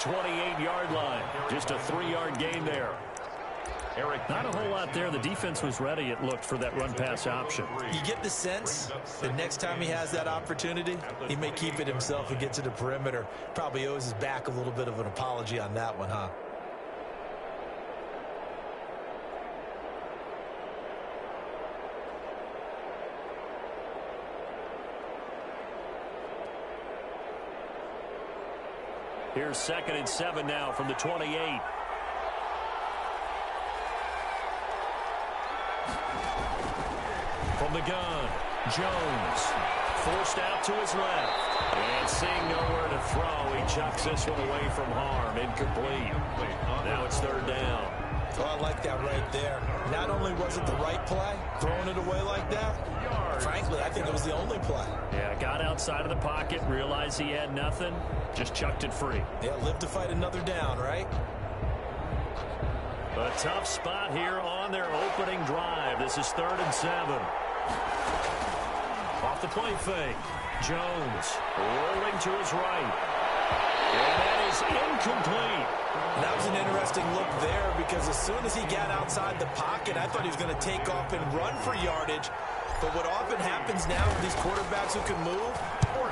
28-yard line. Just a 3-yard gain there. Not a whole lot there. The defense was ready, it looked, for that run-pass option. You get the sense that next time he has that opportunity, he may keep it himself and get to the perimeter. Probably owes his back a little bit of an apology on that one, huh? Here's 2nd and 7 now from the 28. From the gun, Jones forced out to his left. And seeing nowhere to throw, he chucks this one away from harm. Incomplete. Now it's 3rd down. Oh, I like that right there. Not only was it the right play, throwing it away like that, frankly, I think it was the only play. Yeah, got outside of the pocket, realized he had nothing, just chucked it free. Yeah, live to fight another down, right? A tough spot here on their opening drive. This is 3rd and 7. Off the play fake. Jones rolling to his right. And that is incomplete. And that was an interesting look there because as soon as he got outside the pocket, I thought he was going to take off and run for yardage. But what often happens now with these quarterbacks who can move,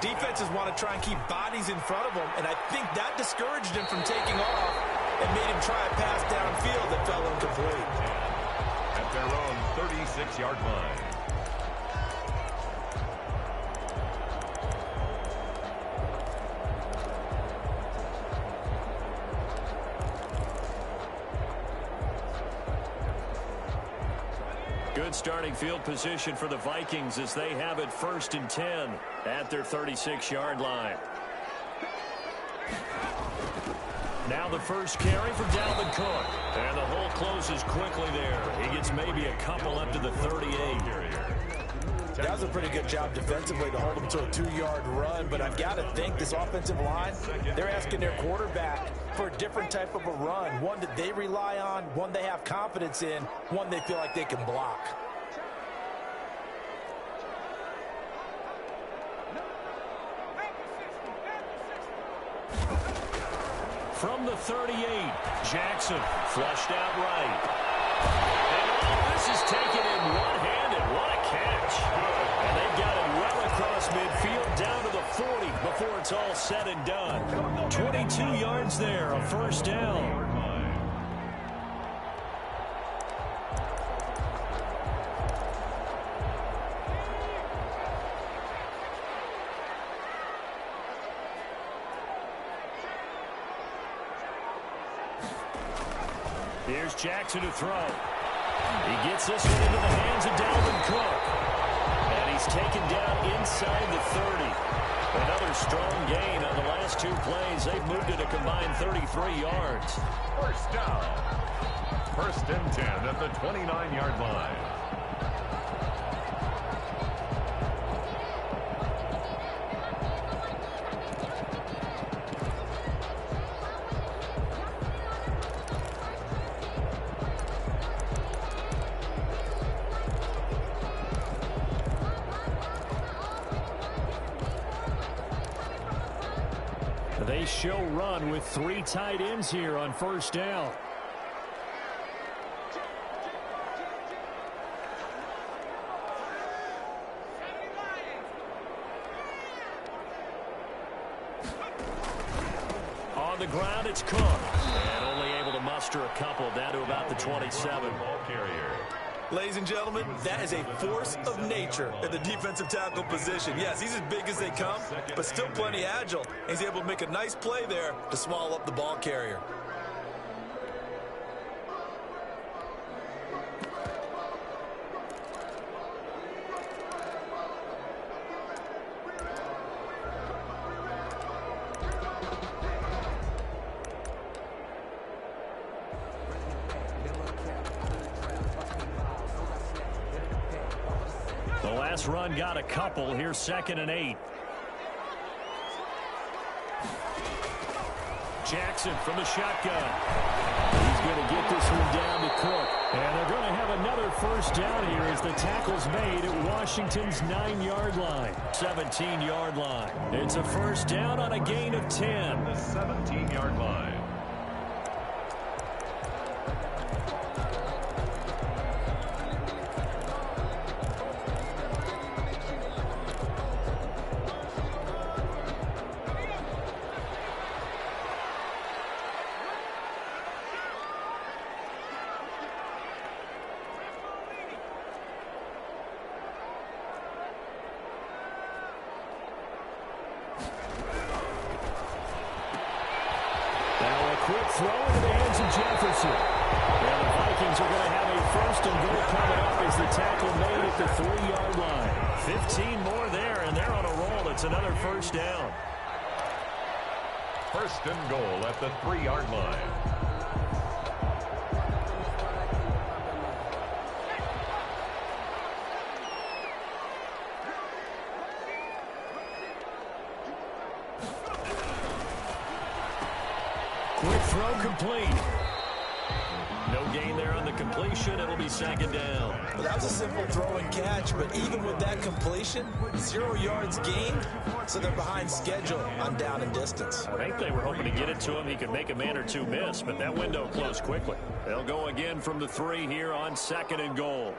defenses want to try and keep bodies in front of them. And I think that discouraged him from taking off and made him try a pass downfield that fell incomplete. At their own 36-yard line. Good starting field position for the Vikings as they have it 1st and 10 at their 36-yard line. Now the first carry for Dalvin Cook. And the hole closes quickly there. He gets maybe a couple up to the 38. That was a pretty good job defensively to hold him to a 2-yard run, but I've got to think this offensive line, they're asking their quarterback for a different type of a run, one that they rely on, one they have confidence in, one they feel like they can block. From the 38, Jackson flushed out right. And all this is taken in one-handed. What a catch. And they've got it well across midfield down to the 40 before it's all said and done. 22 yards there, a 1st down. Here's Jackson to throw. He gets this one into the hands of Dalvin Cook. And he's taken down inside the 30. Another strong gain on the last 2 plays. They've moved it a combined 33 yards. 1st down. 1st and 10 at the 29-yard line. They show run with 3 tight ends here on 1st down. On the ground, it's Cook. And only able to muster a couple down to about the 27. Ball carrier. Ladies and gentlemen, that is a force of nature at the defensive tackle position. Yes, he's as big as they come, but still plenty agile. He's able to make a nice play there to swallow up the ball carrier. The last run got a couple. Here's 2nd and 8. Jackson from the shotgun. He's going to get this one down to Cook. And they're going to have another first down here as the tackle's made at Washington's 9-yard line. 17-yard line. It's a first down on a gain of 10. The 17-yard line. Quick throw into the hands of Jefferson. And the Vikings are going to have a first and goal coming up as the tackle made at the 3-yard line. 15 more there, and they're on a roll. It's another first down. First and goal at the 3-yard line. Quick throw complete. No gain there on the completion. It'll be second down. Well, that was a simple throw and catch, but even with that completion, 0 yards gained, so they're behind schedule on down and distance. I think they were hoping to get it to him. He could make a man or two miss, but that window closed quickly. They'll go again from the 3 here on second and goal.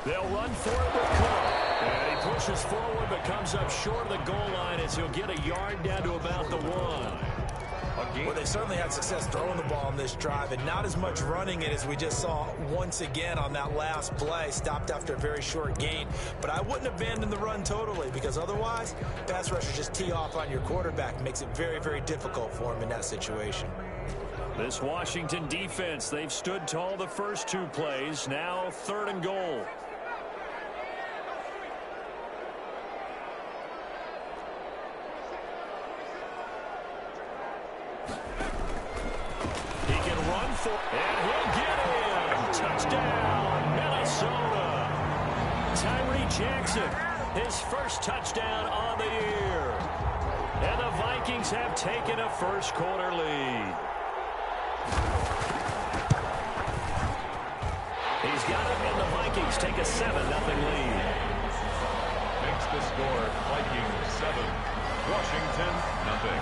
They'll run for it with Cook. And he pushes forward but comes up short of the goal line as he'll get a yard down to about the 1. Well, they certainly had success throwing the ball on this drive and not as much running it as we just saw once again on that last play. Stopped after a very short gain. But I wouldn't abandon the run totally because otherwise, pass rushers just tee off on your quarterback. Makes it very, very difficult for him in that situation. This Washington defense, they've stood tall the first 2 plays. Now third and goal. And he'll get in. Touchdown, Minnesota. Tyree Jackson, his first touchdown on the year. And the Vikings have taken a first-quarter lead. He's got it, and the Vikings take a 7-0 lead. Makes the score Vikings 7, Washington 0.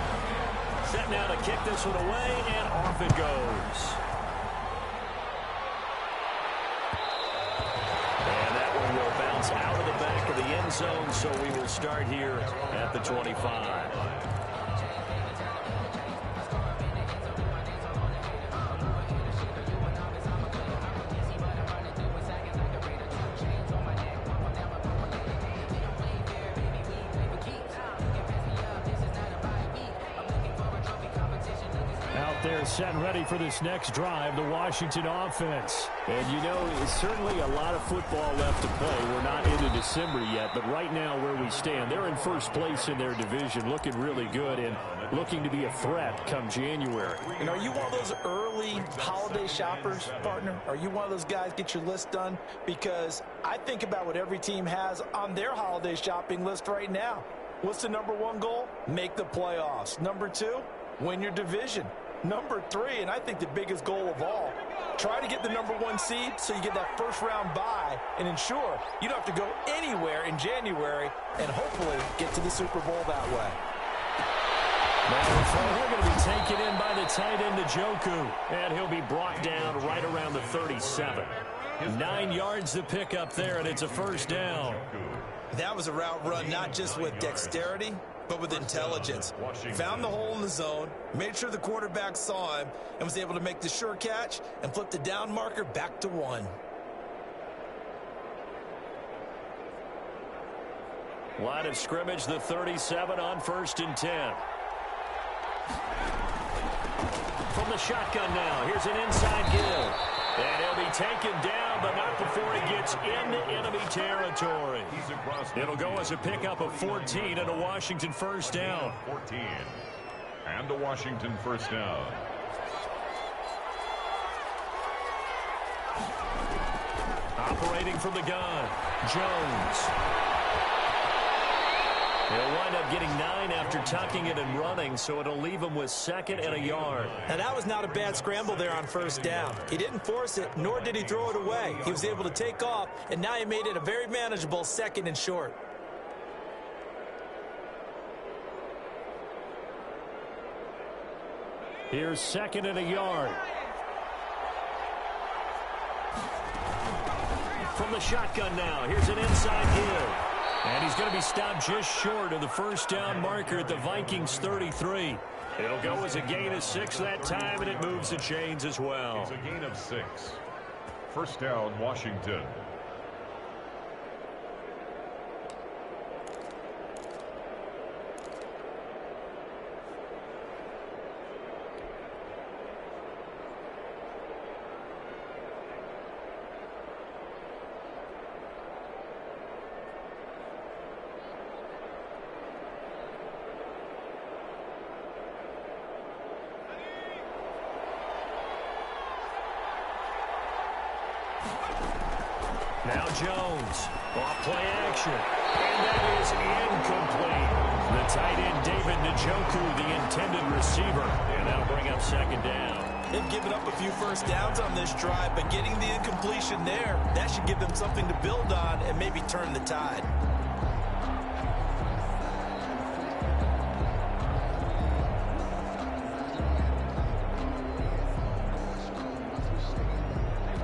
Set now to kick this one away, and off it goes. And that one will bounce out of the back of the end zone, so we will start here at the 25. They're set and ready for this next drive, the Washington offense. And, you know, it's certainly a lot of football left to play. We're not into December yet, but right now where we stand, they're in first place in their division, looking really good and looking to be a threat come January. And are you one of those early holiday shoppers, partner? Are you one of those guys get your list done? Because I think about what every team has on their holiday shopping list right now. What's the number 1 goal? Make the playoffs. Number 2, win your division. Number 3, and I think the biggest goal of all, try to get the number 1 seed so you get that first-round bye and ensure you don't have to go anywhere in January and hopefully get to the Super Bowl that way. Now we're going to be taken in by the tight end, Njoku, and he'll be brought down right around the 37. 9 yards to pick up there, and it's a first down. That was a route run not just with dexterity, but with intelligence. Found the hole in the zone, made sure the quarterback saw him, and was able to make the sure catch and flip the down marker back to 1. Line of scrimmage, the 37 on 1st and 10. From the shotgun now, here's an inside give. And he'll be taken down, but not before he gets into enemy territory. It'll go as a pickup of 14 and a Washington first down. 14 and a Washington first down. Operating from the gun, Jones. He'll wind up getting 9 after tucking it and running, so it'll leave him with 2nd and a yard. Now, that was not a bad scramble there on 1st down. He didn't force it, nor did he throw it away. He was able to take off, and now he made it a very manageable 2nd and short. Here's 2nd and a yard. From the shotgun now, here's an inside give. And he's going to be stopped just short of the 1st down marker at the Vikings 33. It'll go as a gain of 6 that time, and it moves the chains as well. It's a gain of 6. 1st down, Washington. Now Jones, off play action, and that is incomplete. The tight end David Njoku, the intended receiver, and that'll bring up 2nd down. They've given up a few 1st downs on this drive, but getting the incompletion there, that should give them something to build on and maybe turn the tide.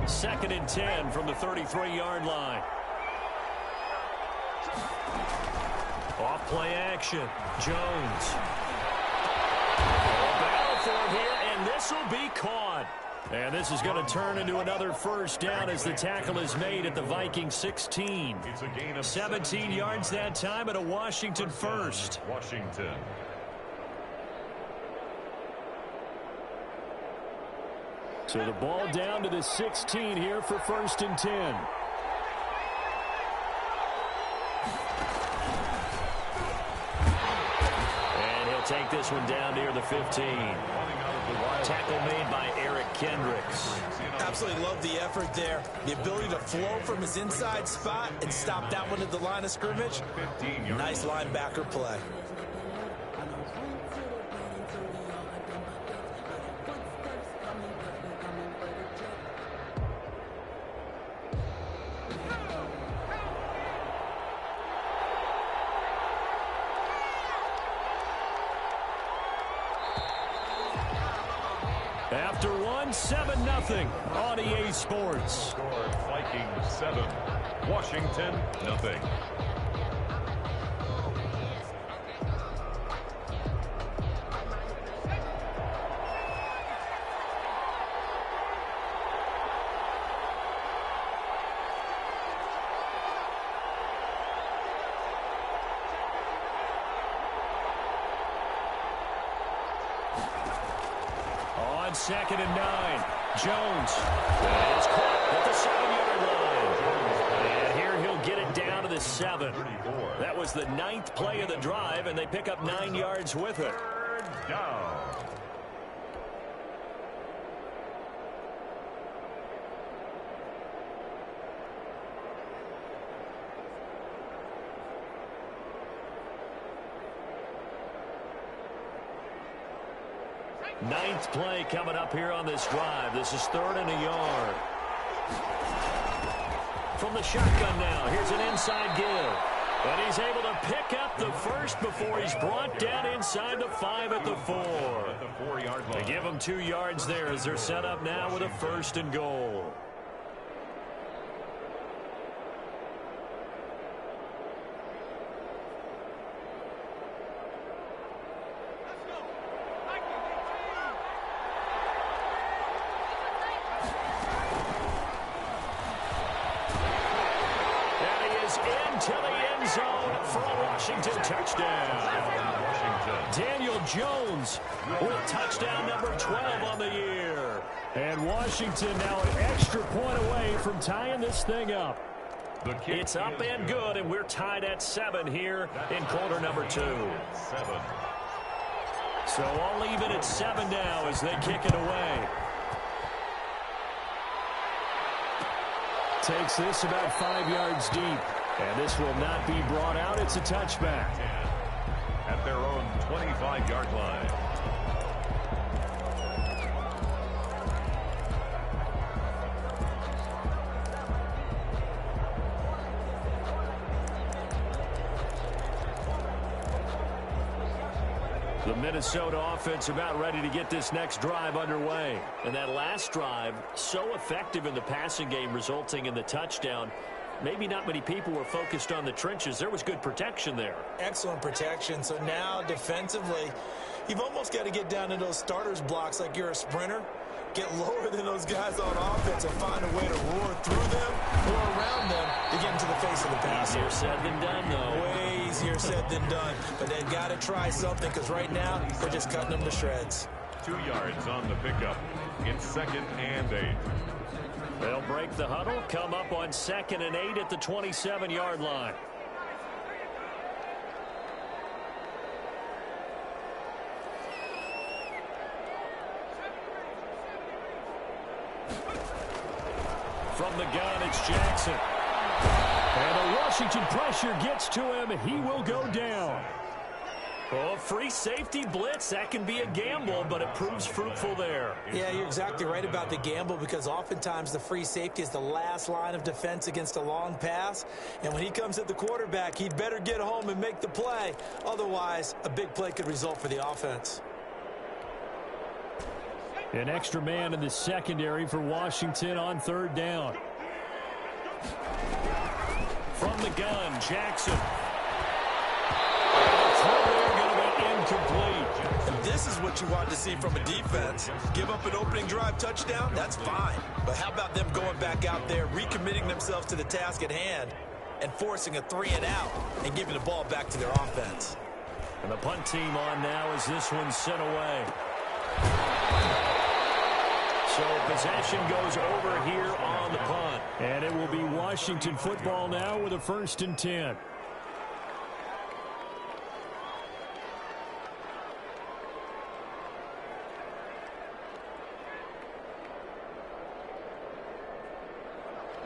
Second and 10 from the 33-yard line. Off play action. Jones. Battle for it here, and this will be caught. And this is going to turn into another 1st down as the tackle is made at the Vikings 16. It's a gain of 17 yards that time and a Washington 1st. Washington. So the ball down to the 16 here for 1st and 10. And he'll take this one down near the 15. Tackle made by Eric Kendricks. Absolutely love the effort there. The ability to flow from his inside spot and stop that one at the line of scrimmage. Nice linebacker play. After one, 7-0 on EA Sports. Score Vikings 7, Washington nothing. On 2nd and 9, Jones is caught at the 7-yard line. And here he'll get it down to the 7. That was the 9th play of the drive, and they pick up 9 yards with it. 3rd down. Ninth play coming up here on this drive. This is 3rd and a yard. From the shotgun now, here's an inside give. And he's able to pick up the 1st before he's brought down inside the 5 at the 4. The 4-yard line. They give him 2 yards there as they're set up now with a 1st and goal. To the end zone for a Washington touchdown. Washington. Daniel Jones with touchdown number 12 on the year. And Washington now an extra point away from tying this thing up. It's up and good, and we're tied at 7 here in quarter number 2. 7. So all even at 7 now as they kick it away. Takes this about 5 yards deep. And this will not be brought out. It's a touchback. At their own 25-yard line. The Minnesota offense about ready to get this next drive underway. And that last drive, so effective in the passing game, resulting in the touchdown. Maybe not many people were focused on the trenches. There was good protection there. Excellent protection. So now defensively, you've almost got to get down to those starters blocks like you're a sprinter. Get lower than those guys on offense and find a way to roar through them or around them to get into the face of the passer. Easier said than done, though. Way easier said than done. But they've got to try something because right now they're just cutting them to shreds. 2 yards on the pickup. It's 2nd and 8. They'll break the huddle, come up on 2nd and 8 at the 27-yard line. From the gun, it's Jackson. And the Washington pressure gets to him. He will go down. Oh, free safety blitz. That can be a gamble, but it proves fruitful there. Yeah, you're exactly right about the gamble because oftentimes the free safety is the last line of defense against a long pass. And when he comes at the quarterback, he'd better get home and make the play. Otherwise, a big play could result for the offense. An extra man in the secondary for Washington on 3rd down. From the gun, Jackson. Incomplete. And this is what you want to see from a defense. Give up an opening drive touchdown, that's fine. But how about them going back out there, recommitting themselves to the task at hand, and forcing a 3-and-out and giving the ball back to their offense. And the punt team on now as this one's sent away. So possession goes over here on the punt. And it will be Washington football now with a 1st and 10.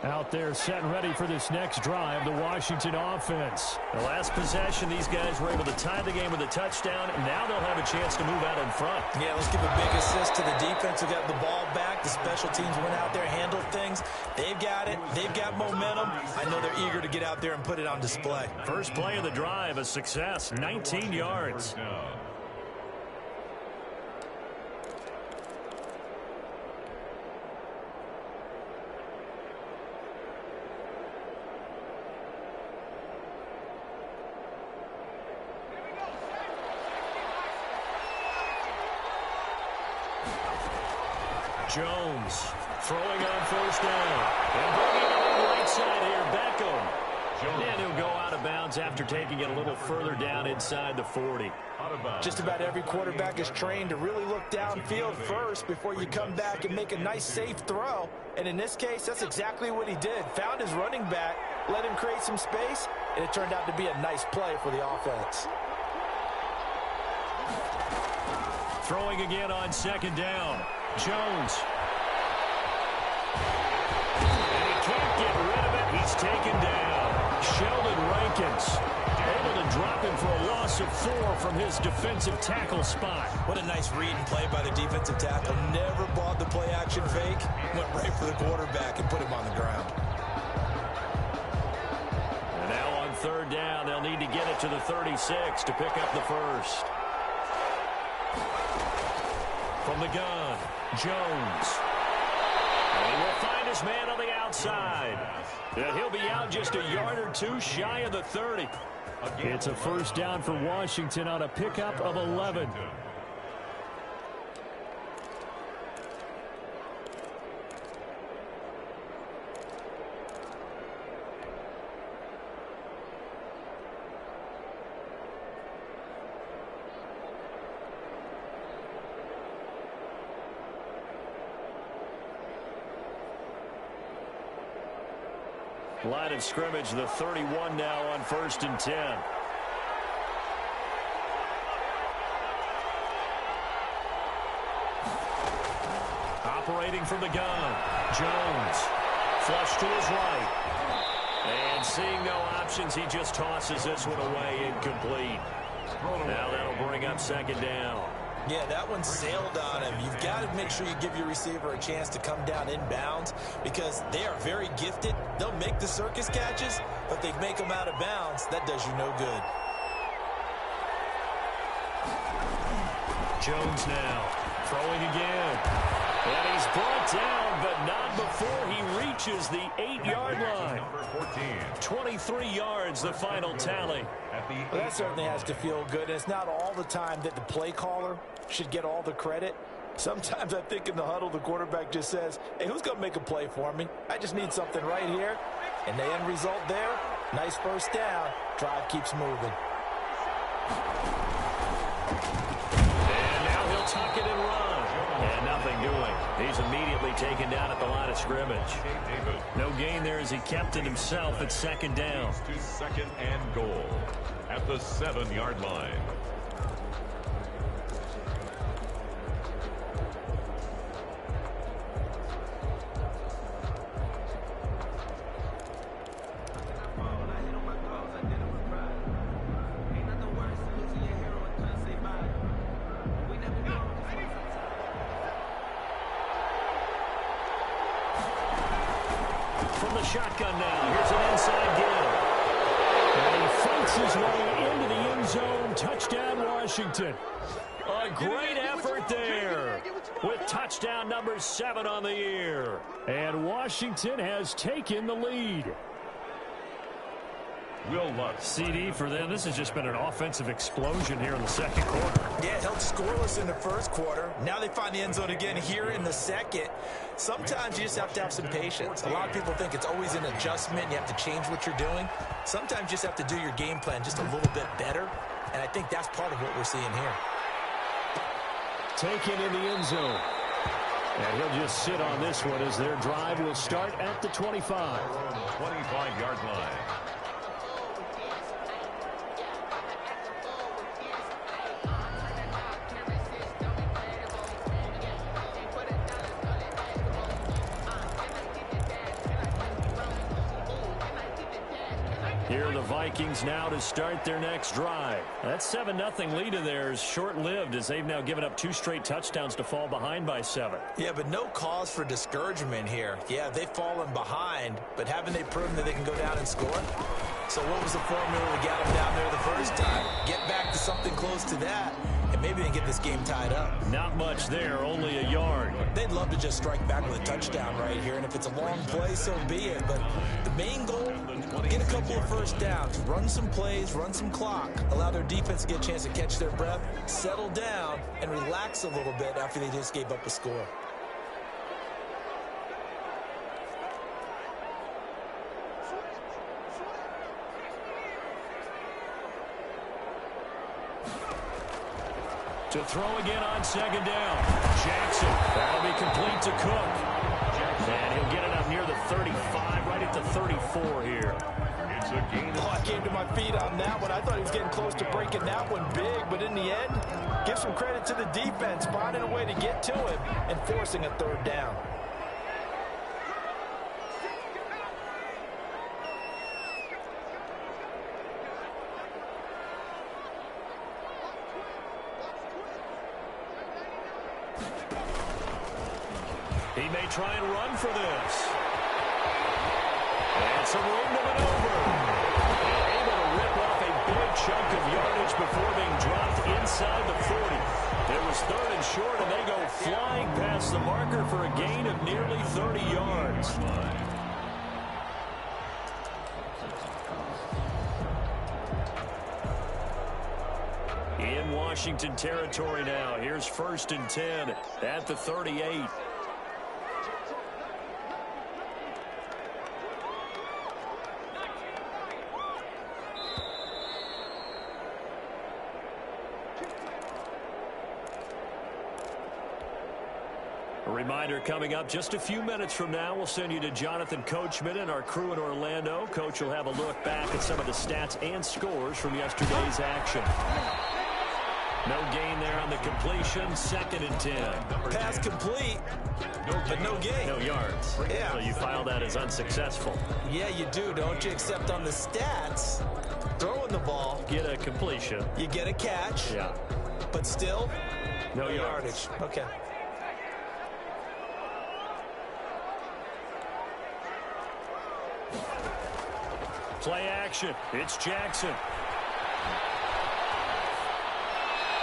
Out there set and ready for this next drive, the Washington offense. The last possession, these guys were able to tie the game with a touchdown, and now they'll have a chance to move out in front. Yeah, let's give a big assist to the defense who got the ball back. The special teams went out there, handled things. They've got it. They've got momentum. I know they're eager to get out there and put it on display. First play of the drive, a success, 19 yards. Jones throwing on 1st down. And bringing it on the right side here, Beckham. And he'll go out of bounds after taking it a little further down inside the 40. Just about every quarterback is trained to really look downfield first before you come back and make a nice, safe throw. And in this case, that's exactly what he did. Found his running back, let him create some space, and it turned out to be a nice play for the offense. Throwing again on 2nd down. Jones. And he can't get rid of it. He's taken down. Sheldon Rankins able to drop him for a loss of 4 from his defensive tackle spot. What a nice read and play by the defensive tackle. Never bought the play-action fake. Went right for the quarterback and put him on the ground. And now on 3rd down, they'll need to get it to the 36 to pick up the 1st. From the gun, Jones. And he will find his man on the outside. And he'll be out just a yard or 2 shy of the 30. It's a 1st down for Washington on a pickup of 11. Line of scrimmage, the 31 now on 1st and 10. Operating from the gun, Jones. Flush to his right. And seeing no options, he just tosses this one away, incomplete. Now that'll bring up second down. Yeah, that one sailed on him. You've got to make sure you give your receiver a chance to come down inbounds because they are very gifted. They'll make the circus catches, but they make them out of bounds. That does you no good. Jones now throwing again. And he's brought down, but not before he reaches the 8-yard line. 23 yards, the final tally. Well, that certainly has to feel good. And it's not all the time that the play caller should get all the credit. Sometimes I think in the huddle, the quarterback just says, hey, who's going to make a play for me? I just need something right here. And the end result there, nice first down. Drive keeps moving. And now he'll tuck it and run. And nothing doing. He's immediately taken down at the line of scrimmage. No gain there as he kept it himself at second down. To second and goal at the 7-yard line. From the shotgun now, here's an inside give. And he fights his way into the end zone. Touchdown, Washington. A great effort there with touchdown number 7 on the year. And Washington has taken the lead. Will Lutz. CD for them. This has just been an offensive explosion here in the second quarter. Yeah, held scoreless in the first quarter. Now they find the end zone again here in the second. Sometimes you just have to have some patience. A lot of people think it's always an adjustment. You have to change what you're doing. Sometimes you just have to do your game plan just a little bit better. And I think that's part of what we're seeing here. Taken in the end zone. And he'll just sit on this one as their drive will start at the 25. 25-yard line. Here are the Vikings now to start their next drive. That 7-0 lead of theirs short-lived as they've now given up 2 straight touchdowns to fall behind by 7. Yeah, but no cause for discouragement here. Yeah, they've fallen behind, but haven't they proven that they can go down and score? So what was the formula to get them down there the first time? Get back to something close to that, and maybe they get this game tied up. Not much there, only a yard. They'd love to just strike back with a touchdown right here, and if it's a long play, so be it. But the main goal, get a couple of first downs, run some plays, run some clock, allow their defense to get a chance to catch their breath, settle down, and relax a little bit after they just gave up a score. To throw again on second down. Jackson. That'll be complete to Cook. And he'll get it up near the 35, right at the 34 here. It's a gain. Oh, I came to my feet on that one. I thought he was getting close to breaking that one big, but in the end, give some credit to the defense, finding a way to get to him and forcing a third down. He may try and run for this. And some room to maneuver. And able to rip off a big chunk of yardage before being dropped inside the 40. It was 3rd and short, and they go flying past the marker for a gain of nearly 30 yards. In Washington territory now. Here's 1st and 10 at the 38. A reminder coming up just a few minutes from now, we'll send you to Jonathan Coachman and our crew in Orlando. Coach will have a look back at some of the stats and scores from yesterday's action. No gain there on on the completion, 2nd and 10. Pass complete, but no gain. No yards. Yeah. So you file that as unsuccessful. Yeah, you do, don't you? Except on the stats, throwing the ball, Get a completion. you get a catch, Yeah. but still, No yards. Okay. Play action. It's Jackson.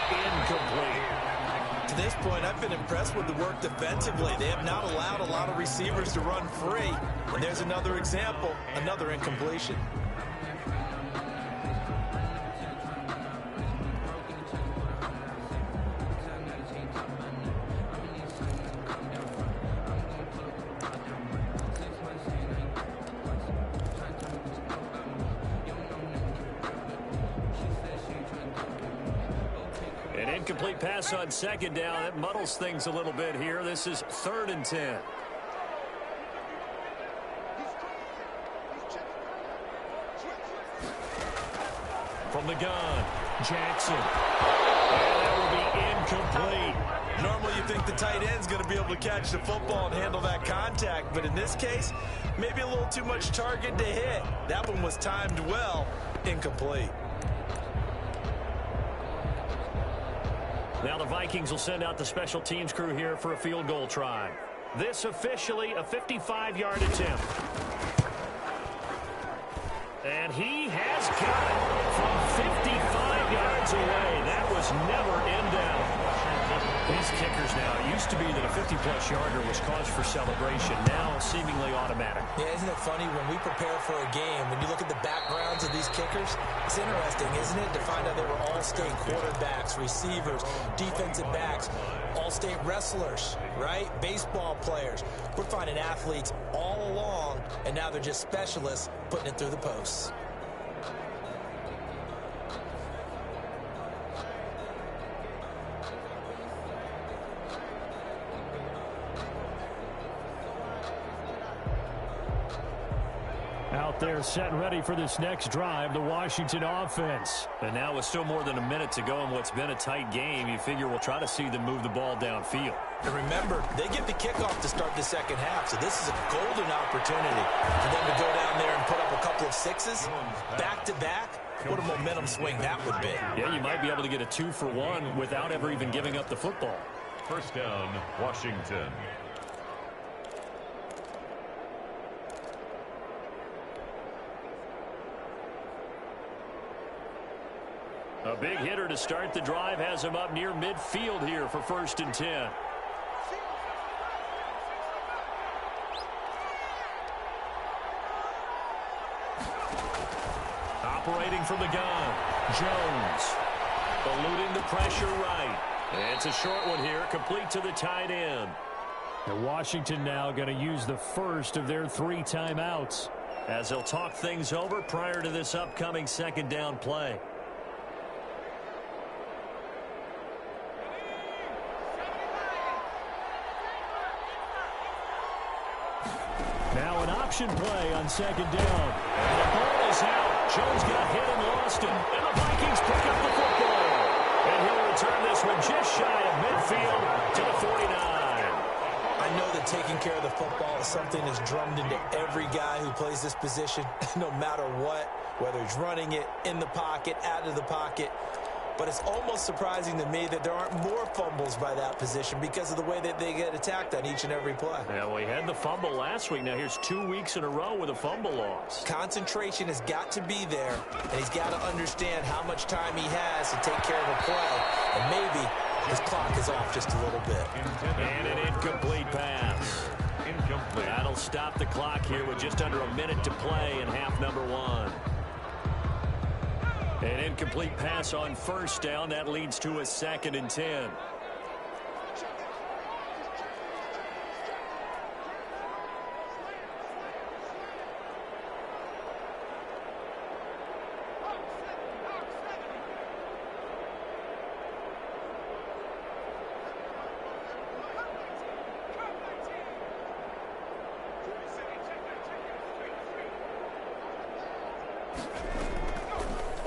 Incomplete. To this point, I've been impressed with the work defensively. They have not allowed a lot of receivers to run free. And there's another example, another incompletion. An incomplete pass on 2nd down. That muddles things a little bit here. This is 3rd and 10. From the gun, Jackson. And that will be incomplete. Normally you think the tight end's going to be able to catch the football and handle that contact, but in this case, maybe a little too much target to hit. That one was timed well, incomplete. Now the Vikings will send out the special teams crew here for a field goal try. This officially a 55-yard attempt. And he has got it from 55 yards away. That was never in doubt. These kickers now, it used to be that a 50-plus yarder was cause for celebration. Now seemingly automatic. Yeah, isn't it funny when we prepare for a game, when you look at the backgrounds of these kickers, it's interesting, isn't it, to find out they were all-state quarterbacks, receivers, defensive backs, all-state wrestlers, right? Baseball players. We're finding athletes all along, and now they're just specialists putting it through the posts. Out there set and ready for this next drive, the Washington offense. And now with still more than a minute to go in what's been a tight game, you figure we'll try to see them move the ball downfield. And remember, they get the kickoff to start the second half, so this is a golden opportunity for them to go down there and put up a couple of sixes back-to-back. What a momentum swing that would be. Yeah, you might be able to get a 2-for-1 without ever even giving up the football. First down, Washington. A big hitter to start the drive has him up near midfield here for 1st and 10. Operating from the gun, Jones. Eluding the pressure right. And it's a short one here, complete to the tight end. And Washington now going to use the first of their 3 timeouts, as they'll talk things over prior to this upcoming 2nd down play. Now an option play on 2nd down. And the ball is out. Jones got hit and lost it. And the Vikings pick up the football. And he'll return this one just shy of midfield to the 49. I know that taking care of the football is something that's drummed into every guy who plays this position, no matter what, whether he's running it, in the pocket, out of the pocket. But it's almost surprising to me that there aren't more fumbles by that position because of the way that they get attacked on each and every play. Yeah, we had the fumble last week. Now here's 2 weeks in a row with a fumble loss. Concentration has got to be there, and he's got to understand how much time he has to take care of a play. And maybe his clock is off just a little bit. And an incomplete pass. Incomplete. That'll stop the clock here with just under a minute to play in half number 1. An incomplete pass on 1st down. That leads to a 2nd and 10.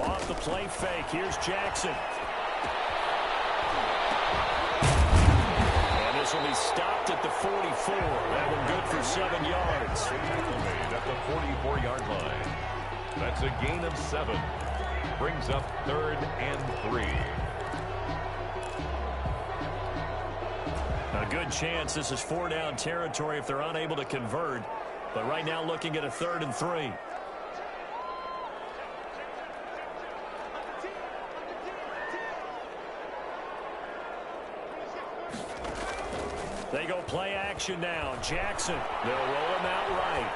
Off the play fake, here's Jackson. This will be stopped at the 44. That one good for 7 yards. Tackle made at the 44-yard line. That's a gain of 7. Brings up 3rd and 3. A good chance this is 4-down territory if they're unable to convert. But right now looking at a 3rd and 3. They go play action now. Jackson. They'll roll him out right.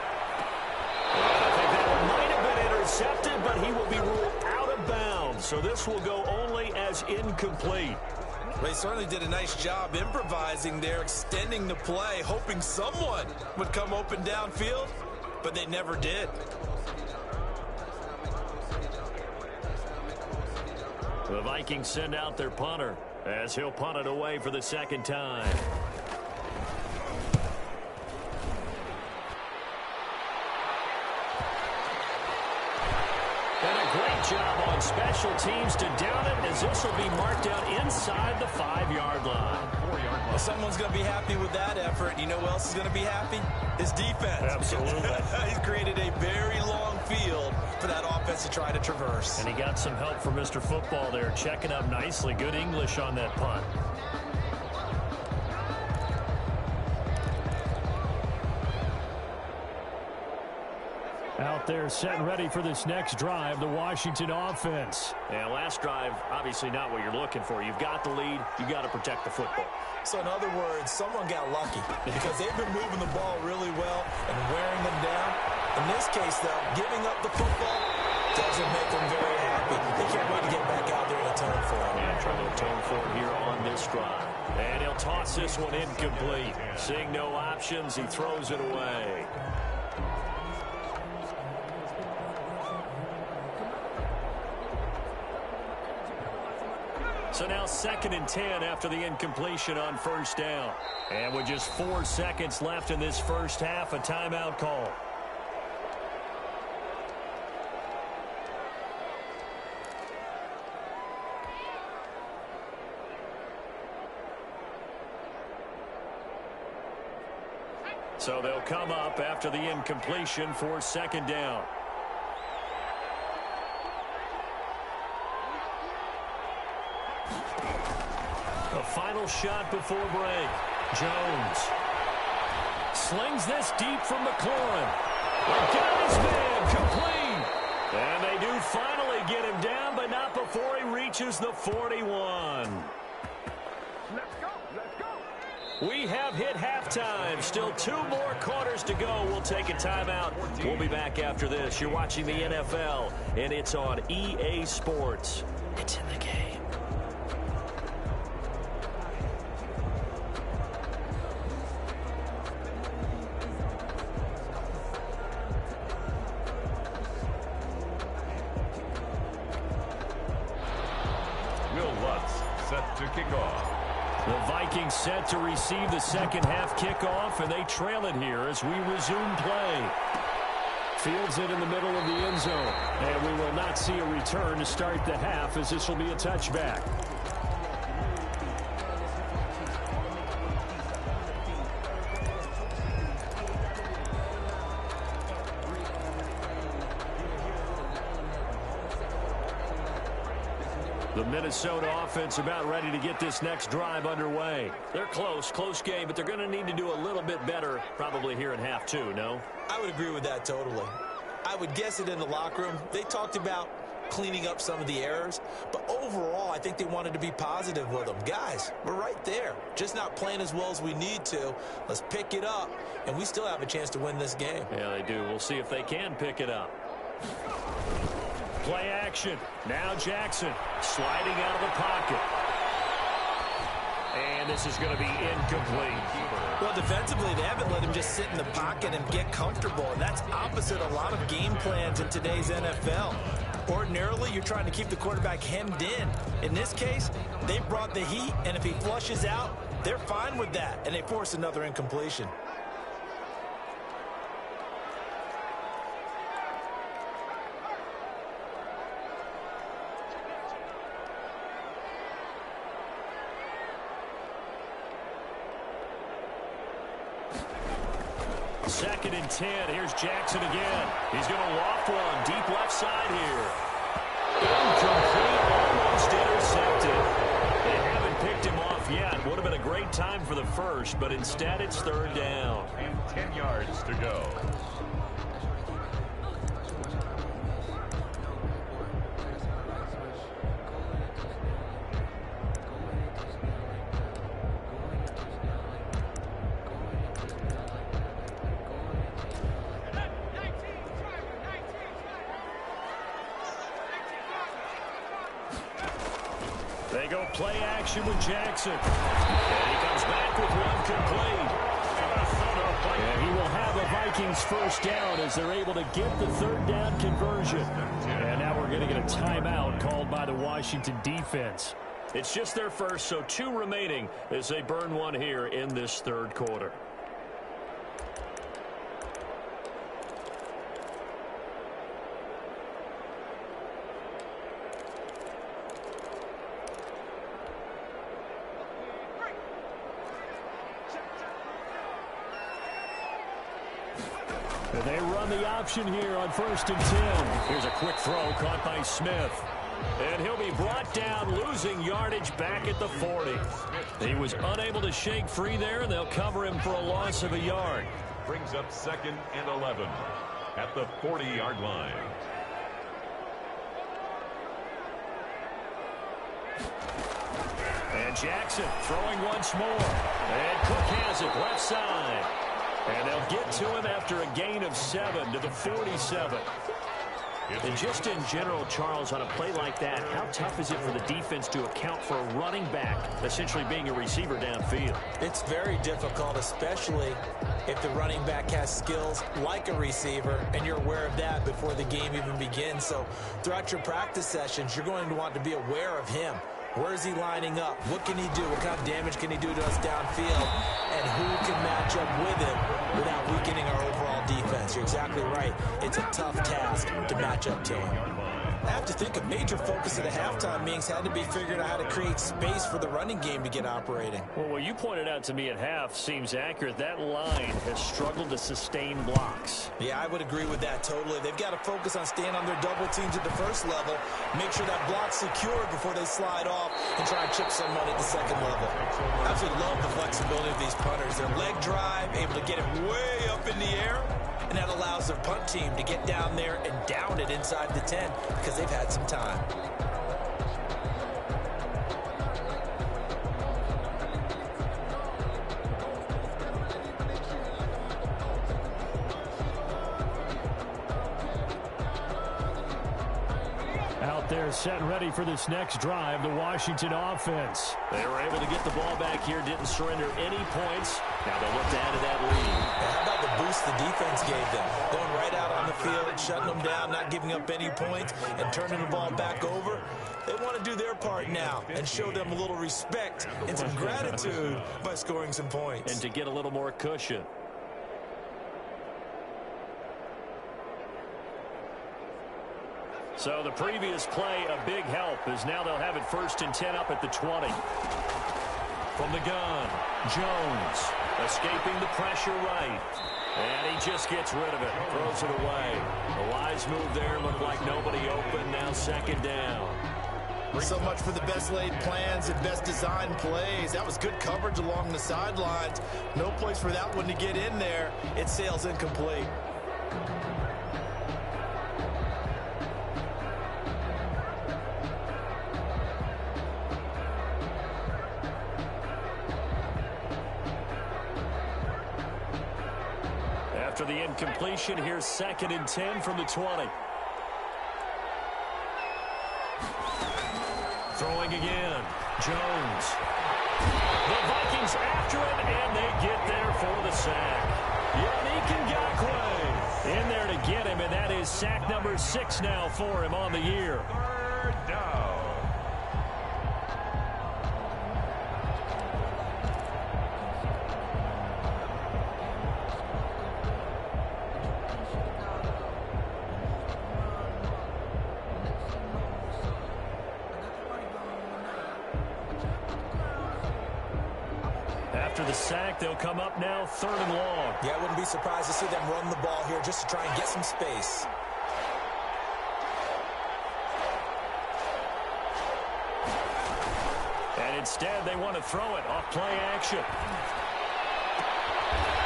I think that one might have been intercepted, but he will be ruled out of bounds. So this will go only as incomplete. They certainly did a nice job improvising there, extending the play, hoping someone would come open downfield, but they never did. The Vikings send out their punter as he'll punt it away for the 2nd time. And a great job on special teams to down it, as this will be marked down inside the 5-yard line. Well, someone's going to be happy with that effort. You know who else is going to be happy? His defense. Absolutely. He's created a very long field for that offense to try to traverse. And he got some help from Mr. Football there, checking up nicely. Good English on that punt. Out there set and ready for this next drive, the Washington offense. Yeah, last drive, obviously not what you're looking for. You've got the lead. You've got to protect the football. So in other words, someone got lucky because they've been moving the ball really well and wearing them down. In this case, though, giving up the football doesn't make them very happy. They can't wait to get back out there and atone for it. Yeah, trying to atone for it here on this drive. And he'll toss this one incomplete. Seeing no options, he throws it away. So now 2nd and 10 after the incompletion on 1st down. And with just 4 seconds left in this first half, a timeout call. So they'll come up after the incompletion for 2nd down. The final shot before break. Jones slings this deep from McLaurin. They got his man complete. And they do finally get him down, but not before he reaches the 41. We have hit halftime. Still 2 more quarters to go. We'll take a timeout. We'll be back after this. You're watching the NFL, and it's on EA Sports. It's in the game. Will Lutz set to kick off. The Vikings set to receive the 2nd half kickoff, and they trail it here as we resume play. Fields it in the middle of the end zone, and we will not see a return to start the half, as this will be a touchback. The Minnesota offense about ready to get this next drive underway. They're close game, but they're going to need to do a little bit better probably here in half 2, no? I would agree with that totally. I would guess it in the locker room. They talked about cleaning up some of the errors, but overall, I think they wanted to be positive with them. Guys, we're right there. Just not playing as well as we need to. Let's pick it up, and we still have a chance to win this game. Yeah, they do. We'll see if they can pick it up. Play action. Now Jackson sliding out of the pocket. And this is going to be incomplete. Well, defensively, they haven't let him just sit in the pocket and get comfortable, and that's opposite a lot of game plans in today's NFL. Ordinarily, you're trying to keep the quarterback hemmed in. In this case, they brought the heat, and if he flushes out, they're fine with that, and they force another incompletion. 2nd and 10. Here's Jackson again. He's going to loft one deep left side here. Incomplete, almost intercepted. They haven't picked him off yet. Would have been a great time for the first, but instead it's 3rd down. And 10 yards to go. They go play action with Jackson. And he comes back with one complete. And he will have a Vikings 1st down as they're able to get the 3rd down conversion. And now we're going to get a timeout called by the Washington defense. It's just their first, so 2 remaining as they burn one here in this 3rd quarter. They run the option here on 1st and 10. Here's a quick throw caught by Smith. And he'll be brought down, losing yardage back at the 40. He was unable to shake free there, and they'll cover him for a loss of a yard. Brings up 2nd and 11 at the 40-yard line. And Jackson throwing once more. And Cook has it left side. And they'll get to him after a gain of 7 to the 47. And just in general, Charles, on a play like that, how tough is it for the defense to account for a running back essentially being a receiver downfield? It's very difficult, especially if the running back has skills like a receiver, and you're aware of that before the game even begins. So throughout your practice sessions, you're going to want to be aware of him. Where is he lining up? What can he do? What kind of damage can he do to us downfield? And who can match up with him without weakening our overall defense? You're exactly right. It's a tough task to match up to him. I have to think a major focus of the halftime meetings had to be figuring out how to create space for the running game to get operating. Well, what you pointed out to me at half seems accurate. That line has struggled to sustain blocks. Yeah, I would agree with that totally. They've got to focus on staying on their double teams at the first level, make sure that block's secure before they slide off and try and chip someone at the second level. I absolutely love the flexibility of these punters. Their leg drive, able to get it way up in the air, and that allows their punt team to get down there and down it inside the 10 because they've had some time. Out there set and ready for this next drive, the Washington offense. They were able to get the ball back here, didn't surrender any points. Now they'll look to add to that lead. How about the boost the defense gave them? Going right out on the field, shutting them down, not giving up any points, and turning the ball back over. They want to do their part now and show them a little respect and some gratitude by scoring some points. And to get a little more cushion. So the previous play, a big help, as now they'll have it 1st and 10 up at the 20. From the gun, Jones escaping the pressure right. And he just gets rid of it, throws it away. The wise move there, looked like nobody open, now 2nd down. So much for the best laid plans and best designed plays. That was good coverage along the sidelines. No place for that one to get in there. It sails incomplete. After the incompletion, here's 2nd and 10 from the 20. Throwing again, Jones. The Vikings after it, and they get there for the sack. Yannick Ngakoue in there to get him, and that is sack number 6 now for him on the year. 3rd down. after the sack. They'll come up now 3rd and long. Yeah, I wouldn't be surprised to see them run the ball here just to try and get some space. And instead, they want to throw it off play action.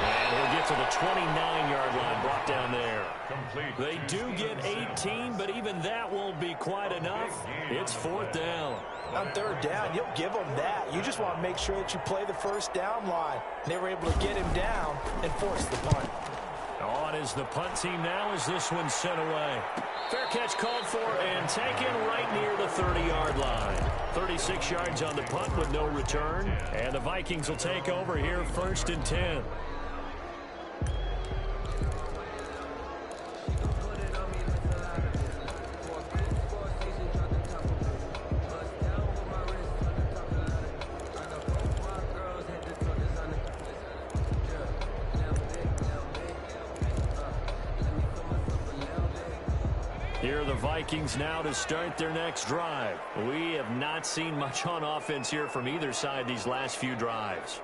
And he'll get to the 29-yard line, brought down there. They do get 18, but even that won't be quite enough. It's 4th down. On 3rd down, you'll give them that. You just want to make sure that you play the first down line. They were able to get him down and force the punt. On is the punt team now as this one's sent away. Fair catch called for and taken right near the 30-yard line. 36 yards on the punt with no return. And the Vikings will take over here 1st and 10. Here are the Vikings now to start their next drive. We have not seen much on offense here from either side these last few drives.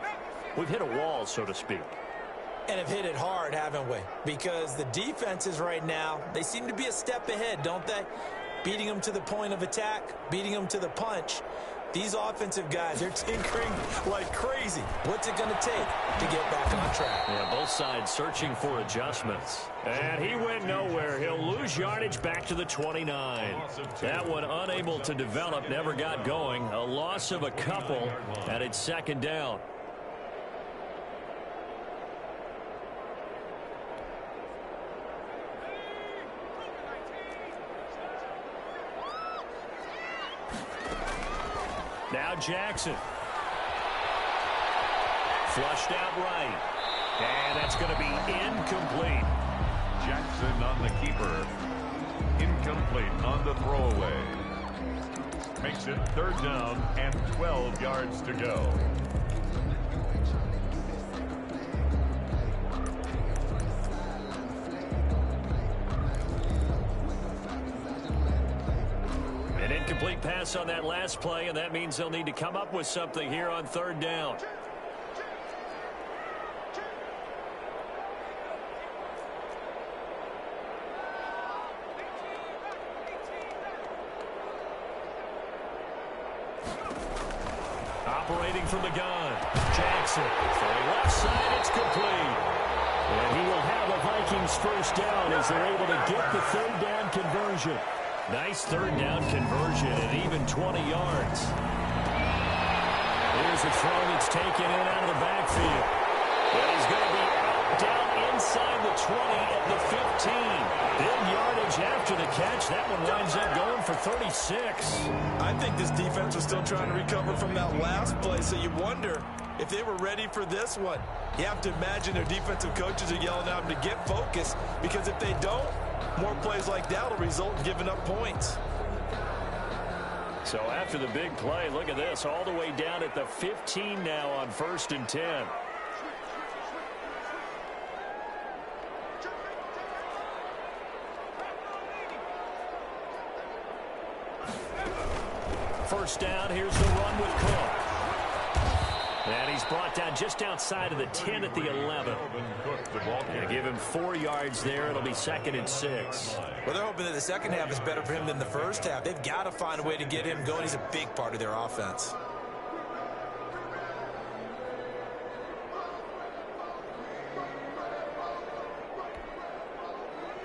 We've hit a wall, so to speak. And have hit it hard, haven't we? Because the defenses right now, they seem to be a step ahead, don't they? Beating them to the point of attack, beating them to the punch. These offensive guys, they're tinkering like crazy. What's it going to take to get back on track? Yeah, both sides searching for adjustments. And he went nowhere. He'll lose yardage back to the 29. That one unable to develop, never got going. A loss of a couple, and it's 2nd down. Now Jackson. Flushed out right. And that's going to be incomplete. Jackson on the keeper. Incomplete on the throwaway. Makes it 3rd down and 12 yards to go. An incomplete pass on that last play, and that means they'll need to come up with something here on 3rd down. Operating from the gun, Jackson. For the left side, it's complete. And he will have a Vikings 1st down as they're able to get the 3rd down conversion. Nice 3rd down conversion and even 20 yards. Here's a throw that's taken in out of the backfield. And he's going to be out down inside the 20 at the 15. Big yardage after the catch. That one winds up going for 36. I think this defense was still trying to recover from that last play, so you wonder if they were ready for this one. You have to imagine their defensive coaches are yelling at them to get focused, because if they don't, more plays like that will result in giving up points. So after the big play, look at this, all the way down at the 15 now on 1st and 10. First down, here's the run with Cook. And he's brought down just outside of the 10 at the 11. Gonna give him 4 yards there. It'll be 2nd and 6. Well, they're hoping that the second half is better for him than the first half. They've got to find a way to get him going. He's a big part of their offense.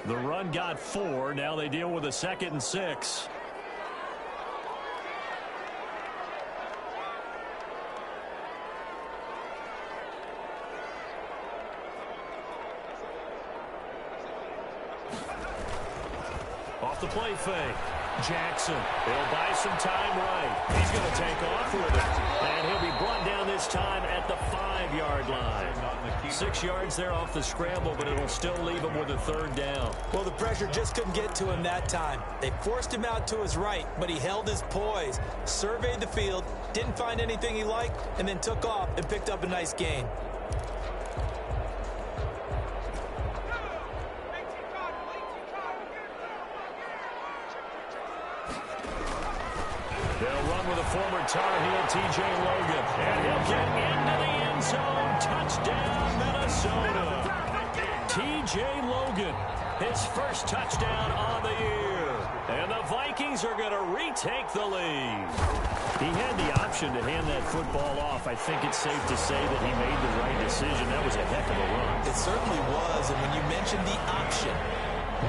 The run got 4. Now they deal with a 2nd and 6. Off the play fake. Jackson. He'll buy some time right. He's going to take off with it. And he'll be brought down this time at the 5-yard line. 6 yards there off the scramble, but it'll still leave him with a 3rd down. Well, the pressure just couldn't get to him that time. They forced him out to his right, but he held his poise, surveyed the field, didn't find anything he liked, and then took off and picked up a nice gain. They'll run with a former Tar Heel, T.J. Logan. And he'll get into the end end zone. Touchdown, Minnesota. T.J. Logan, his first touchdown on the year. And the Vikings are going to retake the lead. He had the option to hand that football off. I think it's safe to say that he made the right decision. That was a heck of a run. It certainly was. And when you mentioned the option,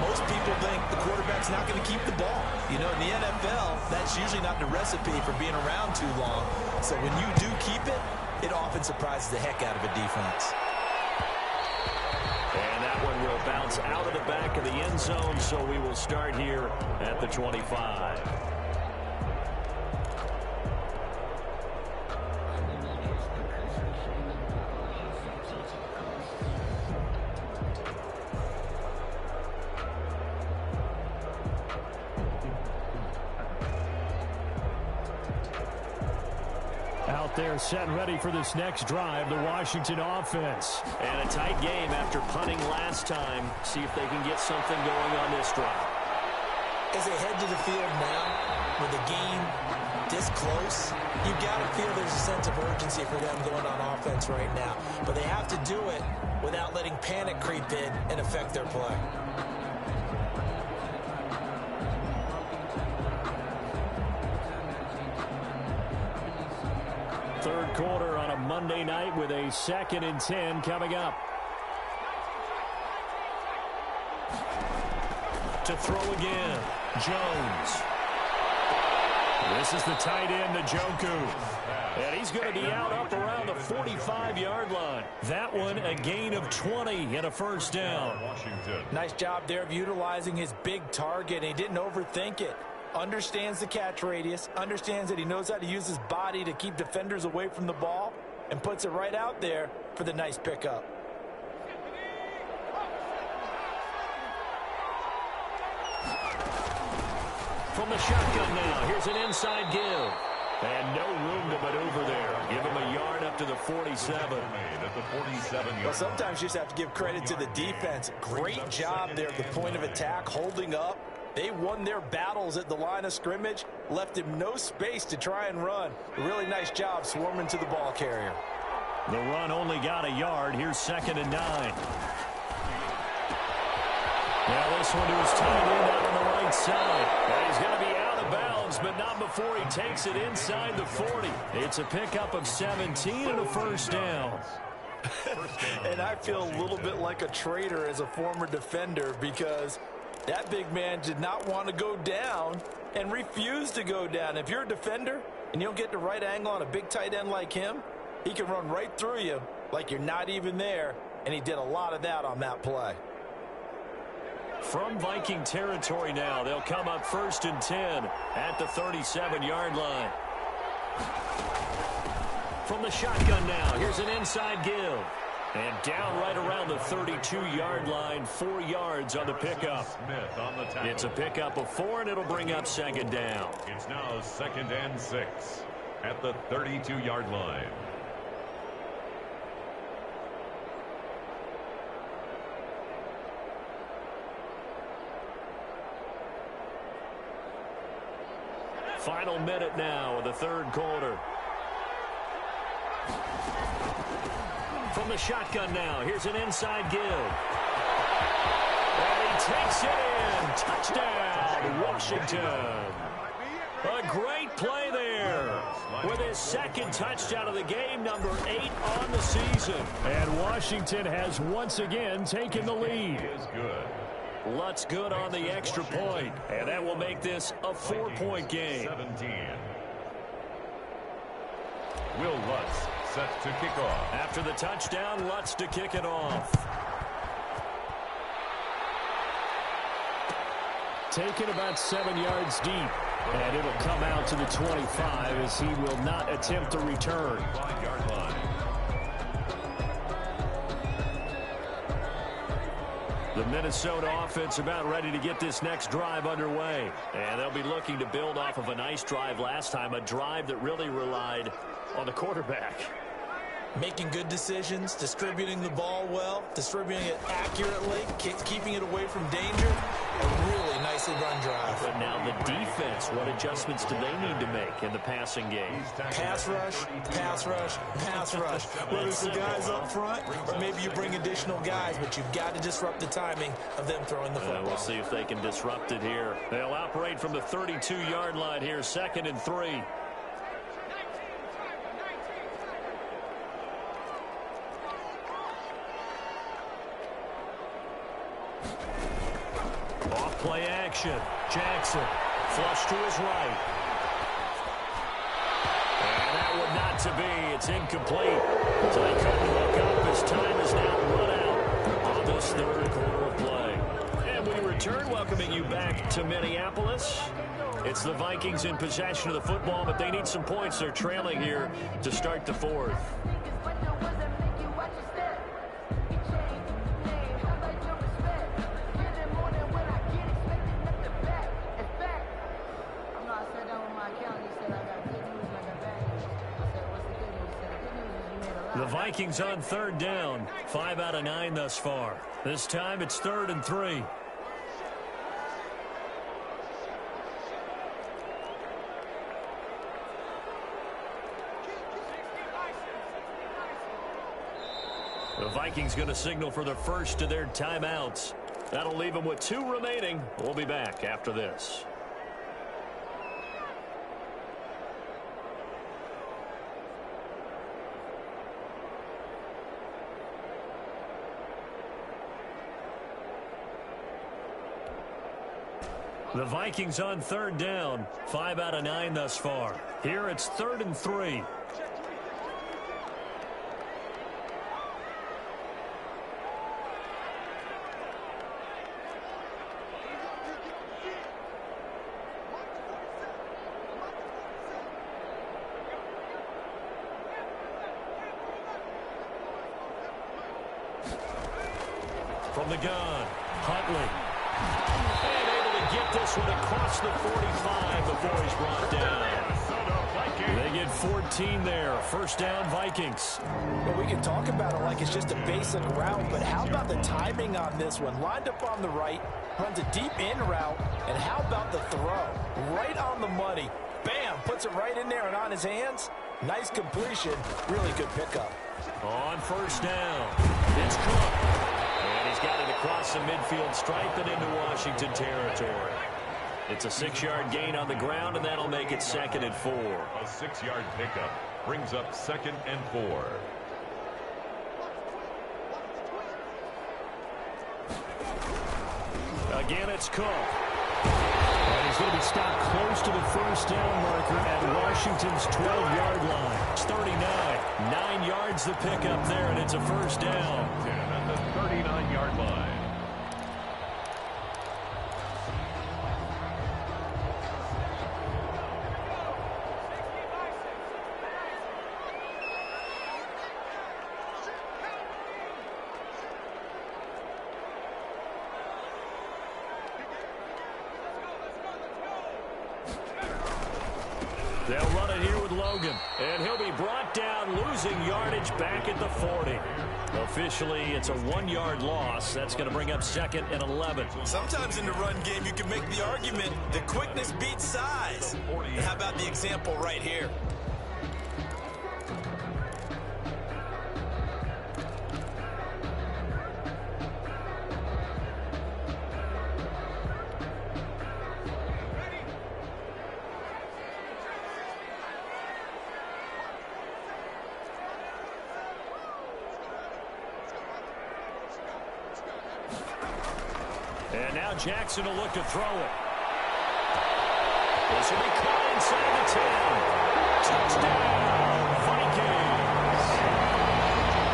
most people think the quarterback's not going to keep the ball. You know, in the NFL, that's usually not the recipe for being around too long. So when you do keep it, it often surprises the heck out of a defense. And that one will bounce out of the back of the end zone, so we will start here at the 25. Out there set and ready for this next drive, the Washington offense. And a tight game after punting last time. See if they can get something going on this drive. As they head to the field now, with the game this close, you've got to feel there's a sense of urgency for them going on offense right now. But they have to do it without letting panic creep in and affect their play. Third quarter on a Monday night with a 2nd and 10 coming up. To throw again, Jones. This is the tight end, Njoku. And he's going to be out up around the 45-yard line. That one, a gain of 20 and a first down. Washington. Nice job there of utilizing his big target. He didn't overthink it. Understands the catch radius, understands that he knows how to use his body to keep defenders away from the ball, and puts it right out there for the nice pickup. From the shotgun now, here's an inside give. And no room to maneuver there. Give him a yard up to the 47. Made at the 47-yard. Well, sometimes you just have to give credit to the defense. Great job there at the point of attack, holding up. They won their battles at the line of scrimmage, left him no space to try and run. A really nice job swarming to the ball carrier. The run only got a yard. Here's 2nd and 9. Now this one to his tight end out on the right side. And he's going to be out of bounds, but not before he takes it inside the 40. It's a pickup of 17 and a first down. And I feel a little bit like a traitor as a former defender, because that big man did not want to go down and refused to go down. If you're a defender and you don't get the right angle on a big tight end like him, he can run right through you like you're not even there, and he did a lot of that on that play. From Viking territory now, they'll come up 1st and 10 at the 37-yard line. From the shotgun now, here's an inside give. And down right around the 32-yard line, 4 yards on the pickup. Smith on the tackle. It's a pickup of 4, and it'll bring up 2nd down. It's now 2nd and 6 at the 32-yard line. Final minute now of the third quarter. From the shotgun now, here's an inside give. And he takes it in. Touchdown, Washington. A great play there with his 2nd touchdown of the game, number 8 on the season. And Washington has once again taken the lead. Is good. Lutz good on the extra point, and that will make this a 4-point game. 17. Will Lutz set to kick off. After the touchdown, Lutz to kick it off. Taken about 7 yards deep. And it'll come out to the 25 as he will not attempt to return. 5-yard line. The Minnesota offense about ready to get this next drive underway. And they'll be looking to build off of a nice drive last time, a drive that really relied on the quarterback. Making good decisions, distributing the ball well, distributing it accurately, keeping it away from danger. A really nicely run drive. But now the defense, what adjustments do they need to make in the passing game? Pass rush, pass rush, pass rush. Whether it's the guys up front or maybe you bring additional guys, but you've got to disrupt the timing of them throwing the football. We'll see if they can disrupt it here. They'll operate from the 32-yard line here, 2nd and 3. Off-play action. Jackson, flush to his right. And that one not to be. It's incomplete. So they couldn't hook up. His time is now run out on this 3rd quarter of play. And we return, welcoming you back to Minneapolis. It's the Vikings in possession of the football, but they need some points. They're trailing here to start the 4th. The Vikings on 3rd down. 5 out of 9 thus far. This time it's 3rd and 3. The Vikings going to signal for the first of their timeouts. That'll leave them with 2 remaining. We'll be back after this. The Vikings on 3rd down. 5 out of 9 thus far. Here it's 3rd and 3. From the gun, Huntley. And able to get this one across the 45 before he's brought down. They get 14 there. 1st down, Vikings. Well, we can talk about it like it's just a basic route, but how about the timing on this one? Lined up on the right, runs a deep in route, and how about the throw? Right on the money. Bam! Puts it right in there and on his hands. Nice completion. Really good pickup. On 1st down, it's Cook. And he's got it across the midfield stripe and into Washington territory. It's a 6-yard gain on the ground, and that'll make it 2nd and 4. A 6-yard pickup brings up 2nd and 4. Again, it's Cook. And he's going to be stopped close to the 1st down marker at Washington's 12-yard line. It's 39. 9 yards the pickup there, and it's a 1st down. 10 at the 39-yard line. They'll run it here with Logan, and he'll be brought down, losing yardage back at the 40. Officially, it's a 1-yard loss. That's going to bring up 2nd and 11. Sometimes in the run game, you can make the argument that quickness beats size. And how about the example right here? And now Jackson will look to throw it. This will be caught inside the 10. Touchdown, Vikings.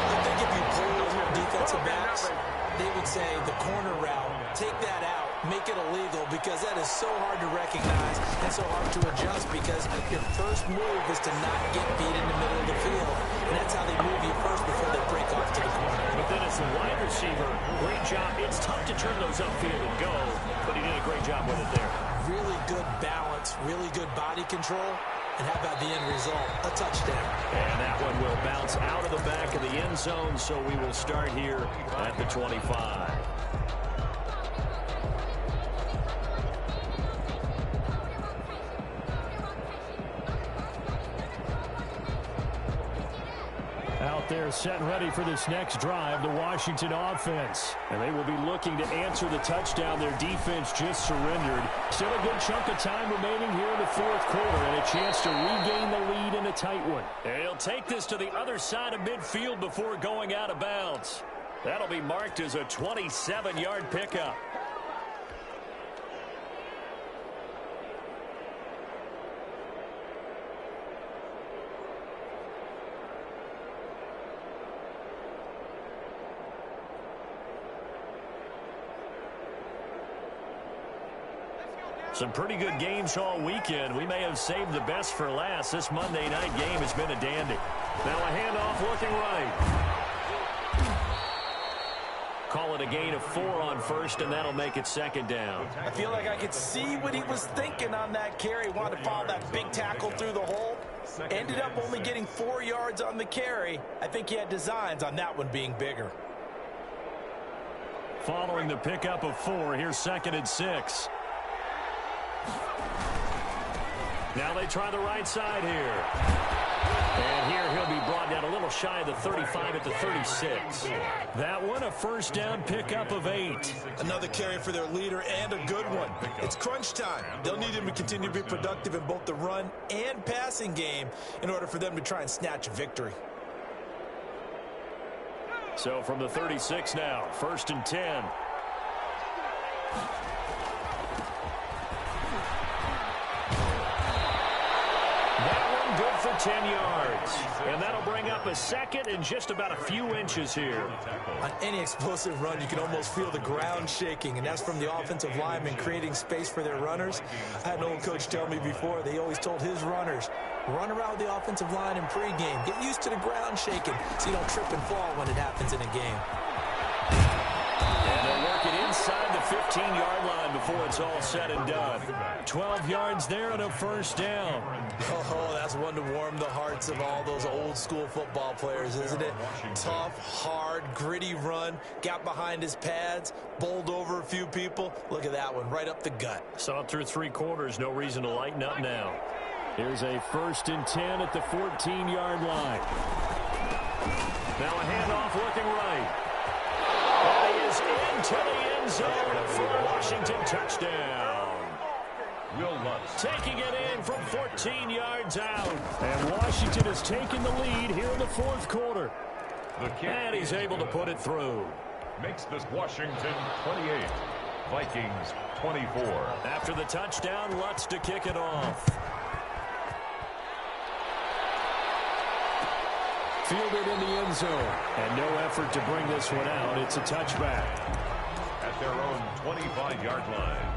I think if you pull defensive backs, they would say the corner route, take that out, make it illegal, because that is so hard to recognize and so hard to adjust, because your first move is to not get beat in the middle of the field. And that's how they move you first before they break off to the corner. But then as the wide receiver, great job. It's tough to turn those upfield and go, but he did a great job with it there. Really good balance, really good body control, And how about the end result? A touchdown. And that one will bounce out of the back of the end zone, so we will start here at the 25. Out there set and ready for this next drive, the Washington offense. And they will be looking to answer the touchdown their defense just surrendered. Still a good chunk of time remaining here in the fourth quarter and a chance to regain the lead in a tight one. And he'll take this to the other side of midfield before going out of bounds. That'll be marked as a 27-yard pickup. Some pretty good games all weekend. We may have saved the best for last. This Monday night game has been a dandy. Now a handoff looking right. Call it a gain of 4 on first, and that'll make it second down. I feel like I could see what he was thinking on that carry. Wanted to follow that big tackle through the hole. Ended up only getting 4 yards on the carry. I think he had designs on that one being bigger. Following the pickup of 4, here's 2nd and 6. Now they try the right side here. And here he'll be brought down a little shy of the 35 at the 36. That one a first down pickup of 8. Another carry for their leader and a good one. It's crunch time. They'll need him to continue to be productive in both the run and passing game in order for them to try and snatch a victory. So from the 36 now, 1st and 10. Good for 10 yards. And that'll bring up a second and just about a few inches here. On any explosive run, you can almost feel the ground shaking, and that's from the offensive linemen creating space for their runners. I had an old coach tell me before, they always told his runners, run around the offensive line in pregame. Get used to the ground shaking so you don't trip and fall when it happens in a game. And they'll work it inside the 15-yard line before it's all said and done. 12 yards there and a first down. Oh, that's one to warm the hearts of all those old-school football players, isn't it? Tough, hard, gritty run. Got behind his pads, bowled over a few people. Look at that one, right up the gut. Saw it through 3 quarters. No reason to lighten up now. Here's a 1st and 10 at the 14-yard line. Now a handoff looking right. That is into the end zone for a Washington touchdown. Will Lutz taking it in from 14 yards out. And Washington has taken the lead here in the fourth quarter. The kick and he's able to put it through. Makes this Washington 28, Vikings 24. After the touchdown, Lutz to kick it off. Fielded in the end zone. And no effort to bring this one out. It's a touchback. At their own 25-yard line.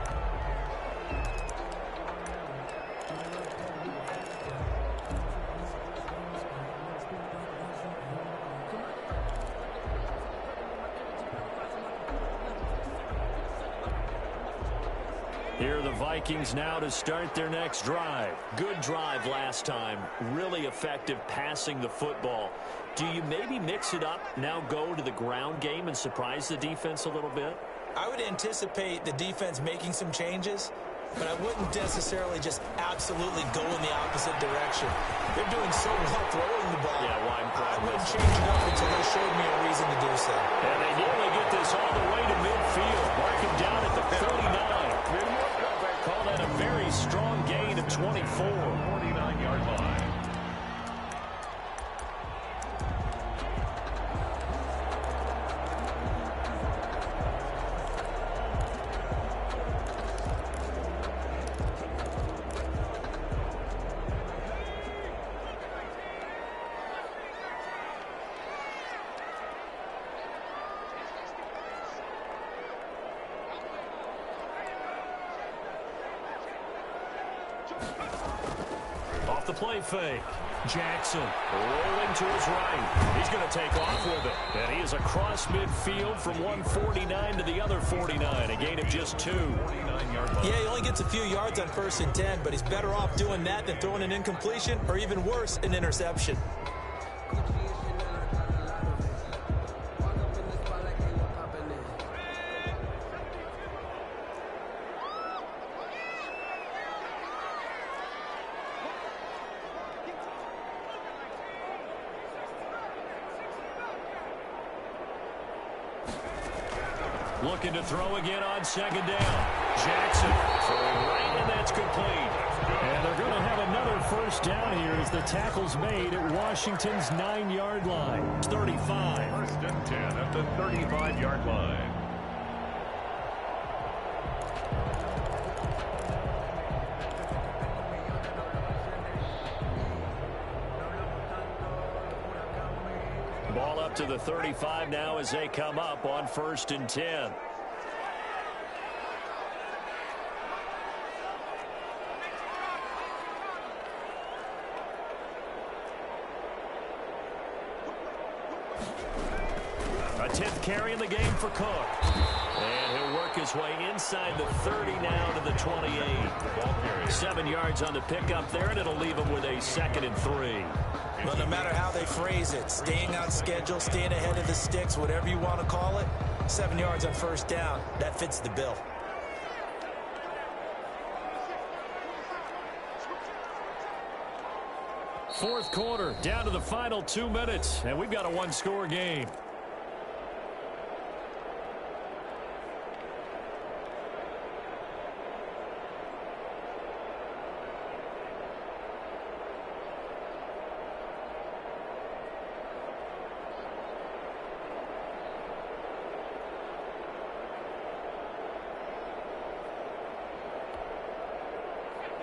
Here are the Vikings now to start their next drive. Good drive last time. Really effective passing the football. Do you maybe mix it up, now go to the ground game and surprise the defense a little bit? I would anticipate the defense making some changes, but I wouldn't necessarily just absolutely go in the opposite direction. They're doing so well throwing the ball. Yeah, well, I wouldn't change it up until they showed me a reason to do so. And they nearly get this all the way to midfield. Mark him down at the 39. Call that a very strong gain of 24. 49-yard line. Off the play fake. Jackson rolling to his right. He's going to take off with it. And he is across midfield from 149 to the other 49. A gain of just 2. Yeah, he only gets a few yards on 1st and 10, but he's better off doing that than throwing an incompletion or even worse, an interception. Looking to throw again on 2nd down. Jackson throwing right, and that's complete. And they're going to have another 1st down here as the tackle's made at Washington's 9-yard line. 35. 1st and 10 at the 35-yard line. Ball up to the 35 now as they come up on 1st and 10. A 10th carry in the game for Cook. And he'll work his way inside the 30 now to the 28. 7 yards on the pickup there, and it'll leave him with a 2nd and 3. Well, no matter how they phrase it, staying on schedule, staying ahead of the sticks, whatever you want to call it, 7 yards on 1st down, that fits the bill. Fourth quarter, down to the final 2 minutes, and we've got a 1-score game.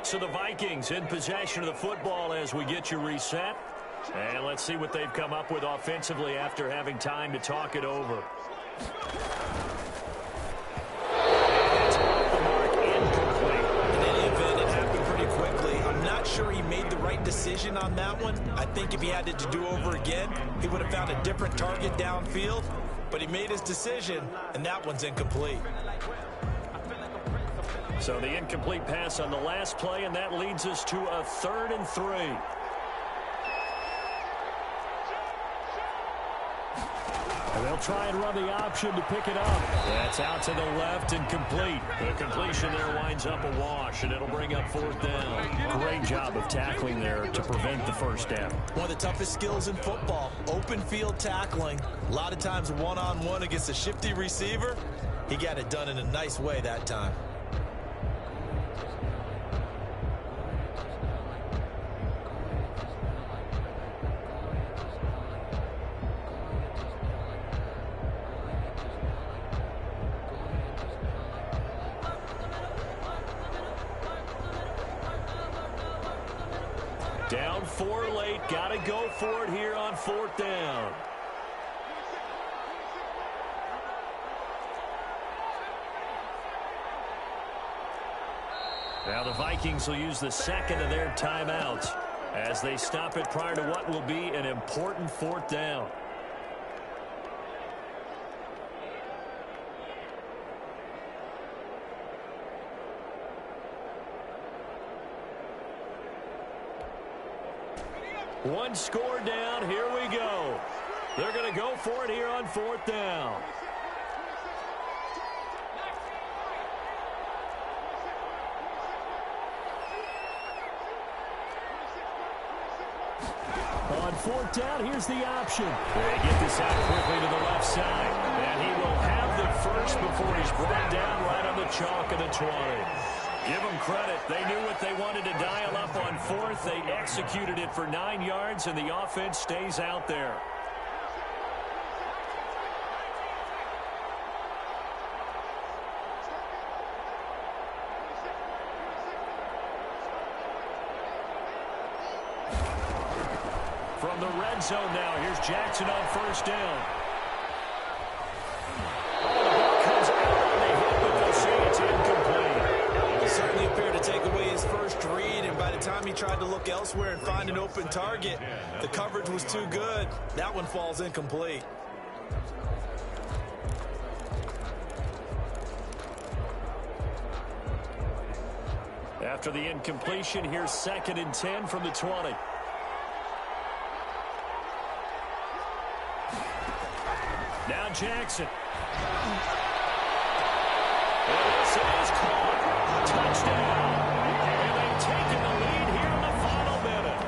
So the Vikings in possession of the football as we get you reset. And let's see what they've come up with offensively after having time to talk it over. It's off the mark, incomplete. In any event, it happened pretty quickly. I'm not sure he made the right decision on that one. I think if he had it to do over again, he would have found a different target downfield. But he made his decision, and that one's incomplete. So the incomplete pass on the last play, and that leads us to a 3rd and 3. And they'll try and run the option to pick it up. That's out to the left and complete. The completion there winds up a wash, and it'll bring up 4th down. Great job of tackling there to prevent the 1st down. One of the toughest skills in football, open field tackling. A lot of times one-on-one against a shifty receiver. He got it done in a nice way that time. Down 4 late. Got to go for it here on 4th down. Now the Vikings will use the 2nd of their timeouts as they stop it prior to what will be an important 4th down. One score down. Here we go. They're going to go for it here on 4th down. On 4th down, here's the option. They get this out quickly to the left side. And he will have the first before he's brought down right on the chalk of the 20. Give them credit. They knew what they wanted to dial up on 4th. They executed it for 9 yards, and the offense stays out there. From the red zone now, here's Jackson on 1st down. Oh, the ball comes out on the hit, but they'll say it's incomplete. It certainly appeared to take away his first read, and by the time he tried to look elsewhere and find an open target. The coverage was too good. That one falls incomplete. After the incompletion, here's 2nd and 10 from the 20. Now Jackson. And this is caught. Touchdown. And they've taken the lead here in the final minute.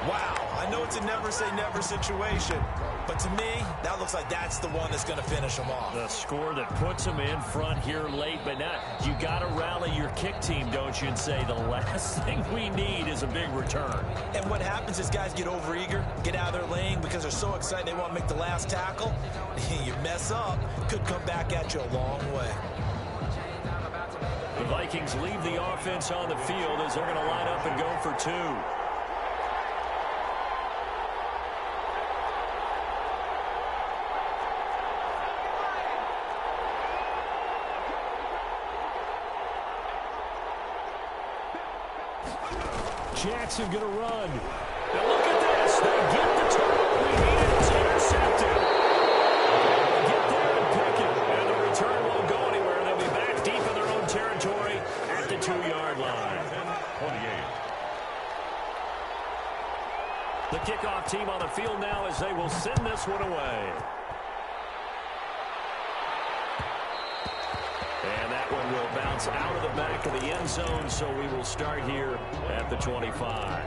Wow, I know it's a never-say-never situation, but to me, that looks like that's the one that's going to finish them off. The score that puts them in front here late, but not. You got to rally your kick team, don't you, and say the last thing we need is a big return. And what happens is guys get overeager, get out of their lane because they're so excited they want to make the last tackle. You mess up, could come back at you a long way. The Vikings leave the offense on the field as they're going to line up and go for 2. Jackson going to run. Now look at this. They get the turnover we needed. It's intercepted. They get there and pick it. And the return won't go anywhere. They'll be back deep in their own territory at the 2-yard line. 28. The kickoff team on the field now as they will send this one away. And that one will bounce out of the back of the end zone, so we will start here at the 25.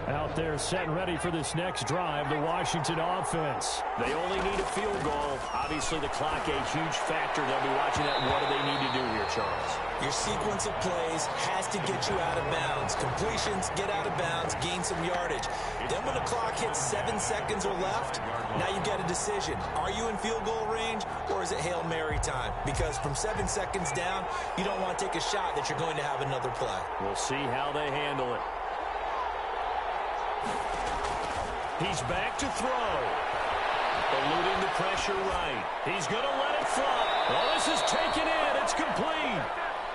Out there set and ready for this next drive, the Washington offense. They only need a field goal. Obviously, the clock a huge factor. They'll be watching that. What do they need to do here, Charles? Your sequence of plays has to get you out of bounds. Completions, get out of bounds, gain some yardage. Then when the clock hits 7 seconds or left, now you get a decision. Are you in field goal range or is it Hail Mary time? Because from 7 seconds down, you don't want to take a shot that you're going to have another play. We'll see how they handle it. He's back to throw. Eluding the pressure right. He's going to let it fly. Well, this is taken in. It's complete.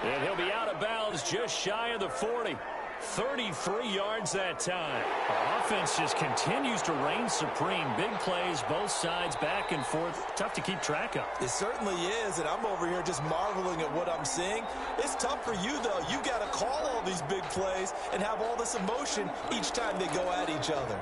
And he'll be out of bounds just shy of the 40. 33 yards that time. Our offense just continues to reign supreme. Big plays, both sides, back and forth. Tough to keep track of. It certainly is, and I'm over here just marveling at what I'm seeing. It's tough for you, though. You got to call all these big plays and have all this emotion each time they go at each other.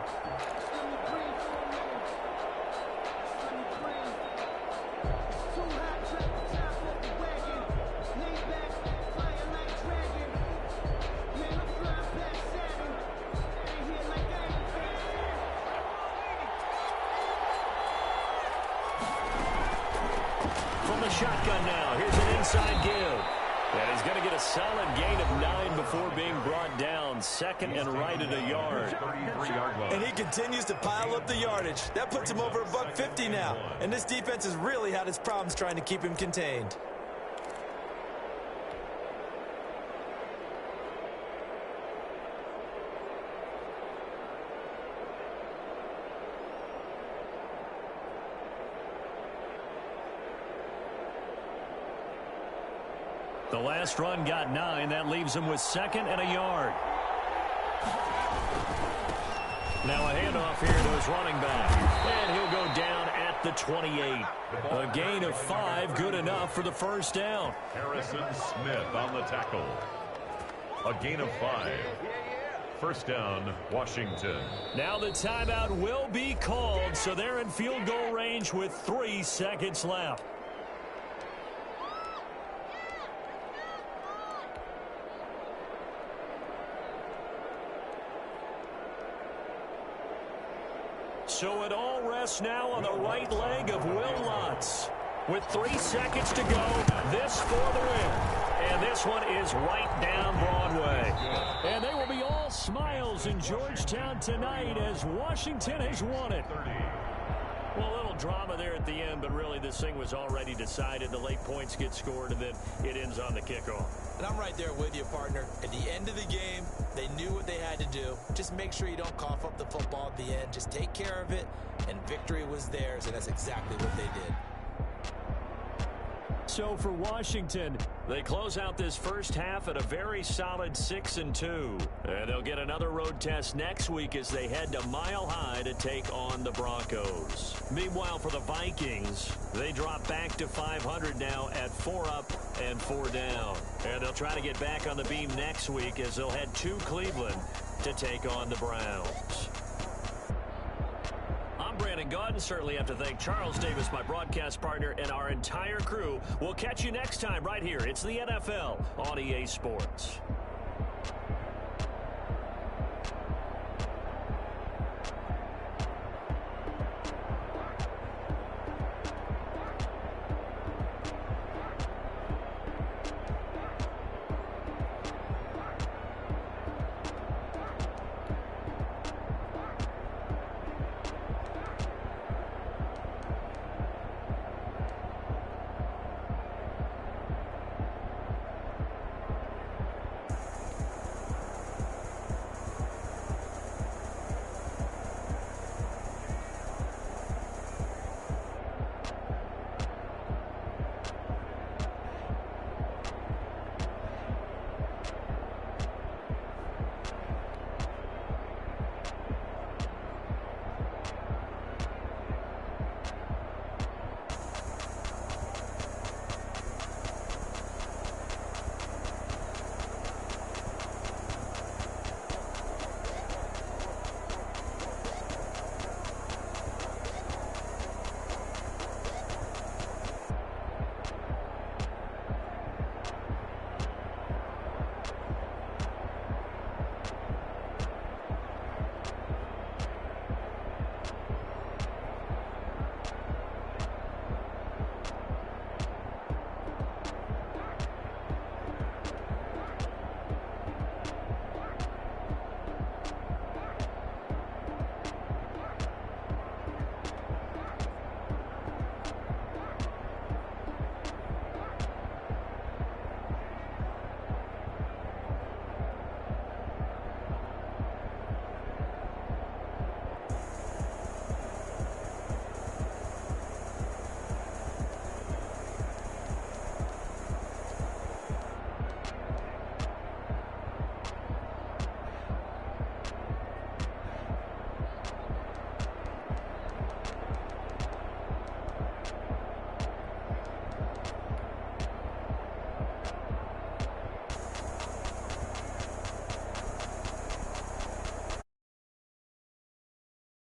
Shotgun now. Here's an inside give. And he's going to get a solid gain of 9 before being brought down. 2nd and right at a yard. And he continues to pile up the yardage. That puts him over $150 now. And this defense has really had its problems trying to keep him contained. The last run got 9. That leaves him with 2nd and a yard. Now a handoff here to his running back. And he'll go down at the 28. A gain of 5, good enough for the first down. Harrison Smith on the tackle. A gain of 5. First down, Washington. Now the timeout will be called, so they're in field goal range with 3 seconds left. So it all rests now on the right leg of Will Lutz. With 3 seconds to go, this for the win. And this one is right down Broadway. And they will be all smiles in Georgetown tonight as Washington has won it. Well, a little drama there at the end, but really this thing was already decided. The late points get scored, and then it ends on the kickoff. And I'm right there with you, partner. At the end of the game, they knew what they had to do. Just make sure you don't cough up the football at the end. Just take care of it, and victory was theirs, and that's exactly what they did. So for Washington, they close out this first half at a very solid 6-2. And they'll get another road test next week as they head to Mile High to take on the Broncos. Meanwhile, for the Vikings, they drop back to 500 now at 4 up and 4 down. And they'll try to get back on the beam next week as they'll head to Cleveland to take on the Browns. I'm Brandon Gaudin. Certainly have to thank Charles Davis, my broadcast partner, and our entire crew. We'll catch you next time right here. It's the NFL on EA Sports.